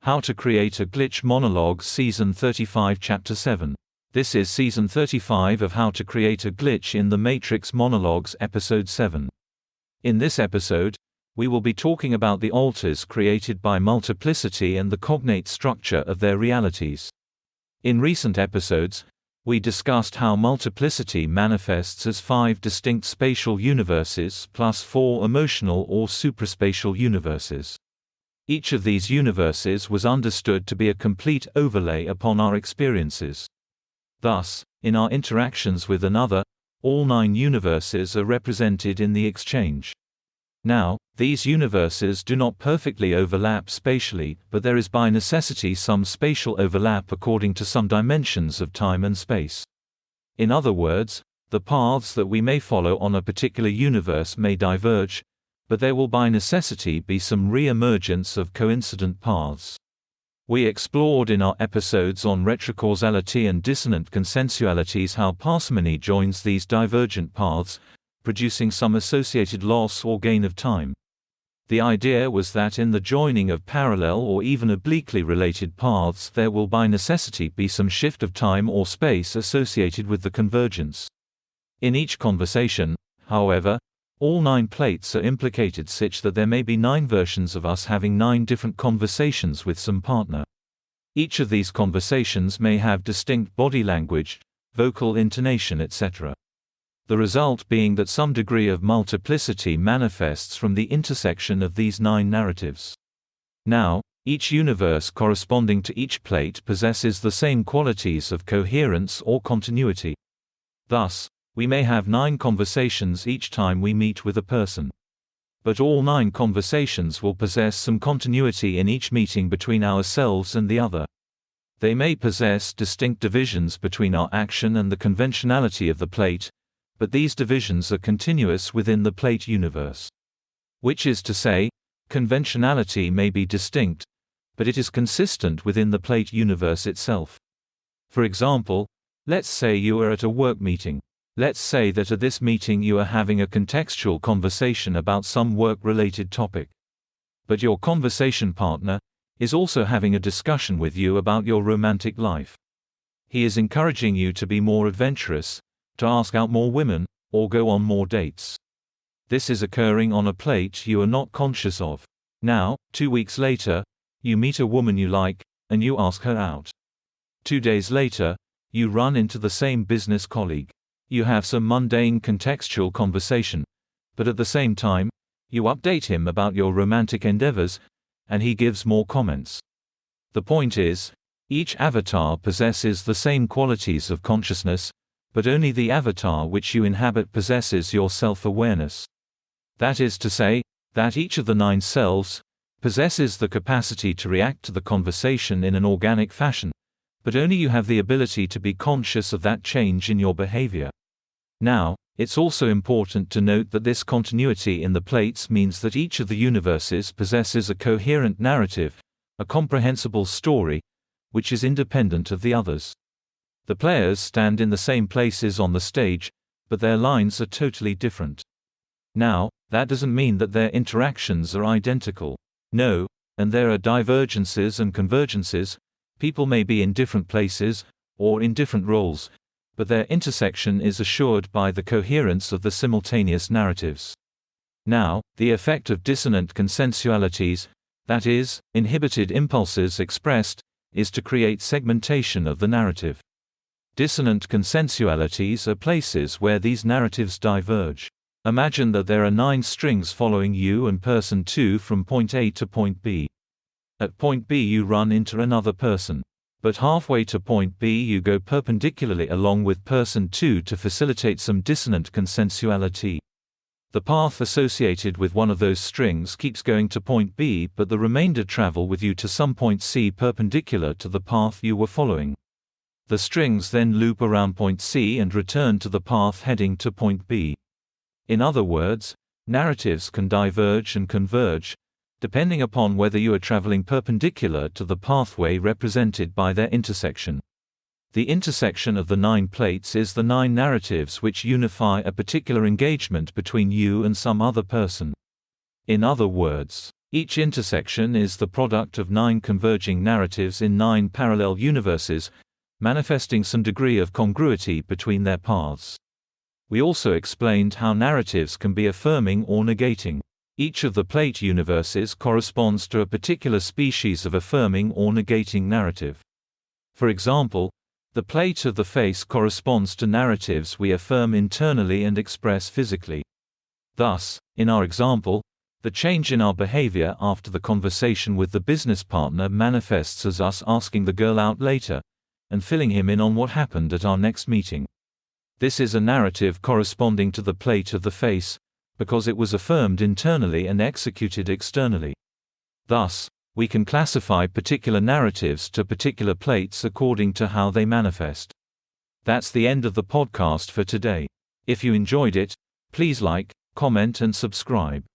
How to Create a Glitch Monologues Season 35 Chapter 7. This is Season 35 of How to Create a Glitch in the Matrix Monologues Episode 7. In this episode, we will be talking about the alters created by multiplicity and the cognate structure of their realities. In recent episodes, we discussed how multiplicity manifests as 5 distinct spatial universes plus 4 emotional or supraspatial universes. Each of these universes was understood to be a complete overlay upon our experiences. Thus, in our interactions with another, all 9 universes are represented in the exchange. Now, these universes do not perfectly overlap spatially, but there is by necessity some spatial overlap according to some dimensions of time and space. In other words, the paths that we may follow on a particular universe may diverge, but there will by necessity be some re-emergence of coincident paths. We explored in our episodes on retrocausality and dissonant consensualities how parsimony joins these divergent paths, producing some associated loss or gain of time. The idea was that in the joining of parallel or even obliquely related paths there will by necessity be some shift of time or space associated with the convergence. In each conversation, however, all 9 plates are implicated such that there may be 9 versions of us having 9 different conversations with some partner. Each of these conversations may have distinct body language, vocal intonation, etc. The result being that some degree of multiplicity manifests from the intersection of these 9 narratives. Now, each universe corresponding to each plate possesses the same qualities of coherence or continuity. Thus, we may have 9 conversations each time we meet with a person. But all 9 conversations will possess some continuity in each meeting between ourselves and the other. They may possess distinct divisions between our action and the conventionality of the plate, but these divisions are continuous within the plate universe. Which is to say, conventionality may be distinct, but it is consistent within the plate universe itself. For example, let's say you are at a work meeting. Let's say that at this meeting you are having a contextual conversation about some work-related topic. But your conversation partner is also having a discussion with you about your romantic life. He is encouraging you to be more adventurous, to ask out more women, or go on more dates. This is occurring on a plate you are not conscious of. Now, 2 weeks later, you meet a woman you like, and you ask her out. 2 days later, you run into the same business colleague. You have some mundane contextual conversation, but at the same time, you update him about your romantic endeavors, and he gives more comments. The point is, each avatar possesses the same qualities of consciousness, but only the avatar which you inhabit possesses your self-awareness. That is to say, that each of the 9 selves possesses the capacity to react to the conversation in an organic fashion, but only you have the ability to be conscious of that change in your behavior. Now, it's also important to note that this continuity in the plates means that each of the universes possesses a coherent narrative, a comprehensible story, which is independent of the others. The players stand in the same places on the stage, but their lines are totally different. Now, that doesn't mean that their interactions are identical. No, and there are divergences and convergences. People may be in different places, or in different roles, but their intersection is assured by the coherence of the simultaneous narratives. Now, the effect of dissonant consensualities, that is, inhibited impulses expressed, is to create segmentation of the narrative. Dissonant consensualities are places where these narratives diverge. Imagine that there are 9 strings following you and person 2 from point A to point B. At point B you run into another person. But halfway to point B you go perpendicularly along with person 2 to facilitate some dissonant consensuality. The path associated with one of those strings keeps going to point B, but the remainder travel with you to some point C perpendicular to the path you were following. The strings then loop around point C and return to the path heading to point B. In other words, narratives can diverge and converge, depending upon whether you are traveling perpendicular to the pathway represented by their intersection. The intersection of the 9 plates is the 9 narratives which unify a particular engagement between you and some other person. In other words, Each intersection is the product of 9 converging narratives in 9 parallel universes, manifesting some degree of congruity between their paths. We also explained how narratives can be affirming or negating. Each of the plate universes corresponds to a particular species of affirming or negating narrative. For example, the plate of the face corresponds to narratives we affirm internally and express physically. Thus, in our example, the change in our behavior after the conversation with the business partner manifests as us asking the girl out later, and filling him in on what happened at our next meeting. This is a narrative corresponding to the plate of the face, because it was affirmed internally and executed externally. Thus, we can classify particular narratives to particular plates according to how they manifest. That's the end of the podcast for today. If you enjoyed it, please like, comment and subscribe.